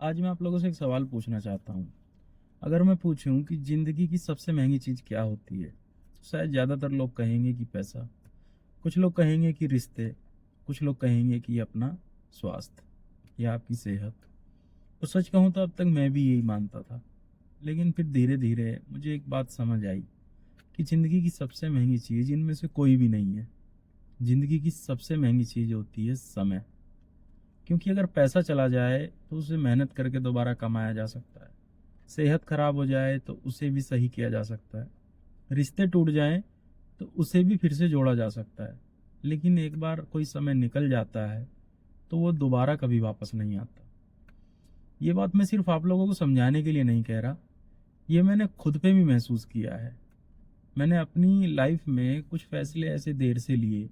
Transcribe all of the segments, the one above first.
आज मैं आप लोगों से एक सवाल पूछना चाहता हूँ। अगर मैं पूछूं कि ज़िंदगी की सबसे महंगी चीज़ क्या होती है, तो शायद ज़्यादातर लोग कहेंगे कि पैसा, कुछ लोग कहेंगे कि रिश्ते, कुछ लोग कहेंगे कि अपना स्वास्थ्य या आपकी सेहत। तो सच कहूँ तो अब तक मैं भी यही मानता था, लेकिन फिर धीरे धीरे मुझे एक बात समझ आई कि ज़िंदगी की सबसे महंगी चीज़ इनमें से कोई भी नहीं है। ज़िंदगी की सबसे महंगी चीज़ होती है समय। क्योंकि अगर पैसा चला जाए तो उसे मेहनत करके दोबारा कमाया जा सकता है। सेहत खराब हो जाए तो उसे भी सही किया जा सकता है। रिश्ते टूट जाएं तो उसे भी फिर से जोड़ा जा सकता है। लेकिन एक बार कोई समय निकल जाता है तो वो दोबारा कभी वापस नहीं आता। ये बात मैं सिर्फ आप लोगों को समझाने के लिए नहीं कह रहा, ये मैंने खुद पे भी महसूस किया है। मैंने अपनी लाइफ में कुछ फैसले ऐसे देर से लिए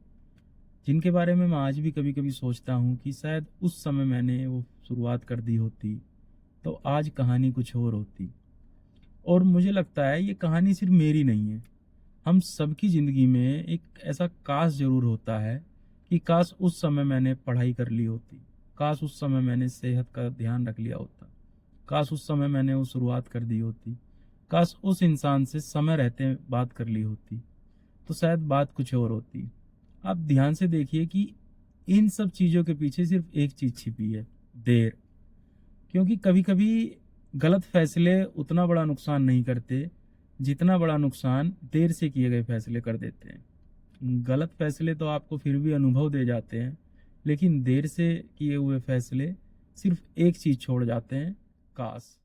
जिनके बारे में मैं आज भी कभी कभी सोचता हूँ कि शायद उस समय मैंने वो शुरुआत कर दी होती तो आज कहानी कुछ और होती। और मुझे लगता है ये कहानी सिर्फ मेरी नहीं है, हम सबकी ज़िंदगी में एक ऐसा काश ज़रूर होता है कि काश उस समय मैंने पढ़ाई कर ली होती, काश उस समय मैंने सेहत का ध्यान रख लिया होता, काश उस समय मैंने वो शुरुआत कर दी होती, काश उस इंसान से समय रहते बात कर ली होती, तो शायद बात कुछ और होती। आप ध्यान से देखिए कि इन सब चीज़ों के पीछे सिर्फ एक चीज़ छिपी है, देर। क्योंकि कभी कभी गलत फैसले उतना बड़ा नुकसान नहीं करते जितना बड़ा नुकसान देर से किए गए फैसले कर देते हैं। गलत फैसले तो आपको फिर भी अनुभव दे जाते हैं, लेकिन देर से किए हुए फैसले सिर्फ एक चीज़ छोड़ जाते हैं, काश।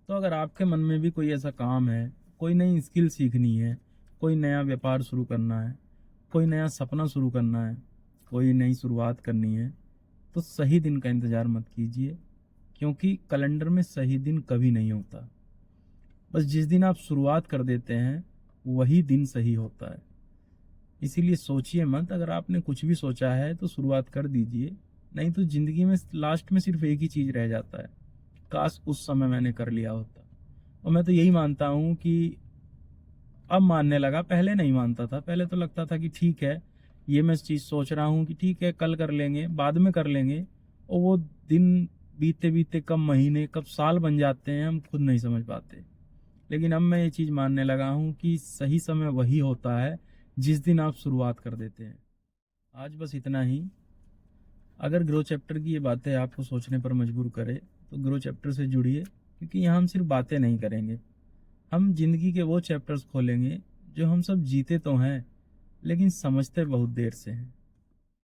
तो अगर आपके मन में भी कोई ऐसा काम है, कोई नई स्किल सीखनी है, कोई नया व्यापार शुरू करना है, कोई नया सपना शुरू करना है, कोई नई शुरुआत करनी है, तो सही दिन का इंतज़ार मत कीजिए। क्योंकि कैलेंडर में सही दिन कभी नहीं होता। बस जिस दिन आप शुरुआत कर देते हैं वही दिन सही होता है। इसीलिए सोचिए मत, अगर आपने कुछ भी सोचा है तो शुरुआत कर दीजिए। नहीं तो ज़िंदगी में लास्ट में सिर्फ एक ही चीज़ रह जाता है, काश उस समय मैंने कर लिया होता। और मैं तो यही मानता हूँ कि अब मानने लगा, पहले नहीं मानता था। पहले तो लगता था कि ठीक है, ये मैं चीज़ सोच रहा हूँ कि ठीक है कल कर लेंगे, बाद में कर लेंगे, और वो दिन बीतते बीतते कब महीने कब साल बन जाते हैं हम खुद नहीं समझ पाते। लेकिन अब मैं ये चीज़ मानने लगा हूँ कि सही समय वही होता है जिस दिन आप शुरुआत कर देते हैं। आज बस इतना ही। अगर ग्रो चैप्टर की ये बातें आपको सोचने पर मजबूर करे तो ग्रो चैप्टर से जुड़िए, क्योंकि यहाँ हम सिर्फ बातें नहीं करेंगे, हम जिंदगी के वो चैप्टर्स खोलेंगे जो हम सब जीते तो हैं लेकिन समझते बहुत देर से हैं।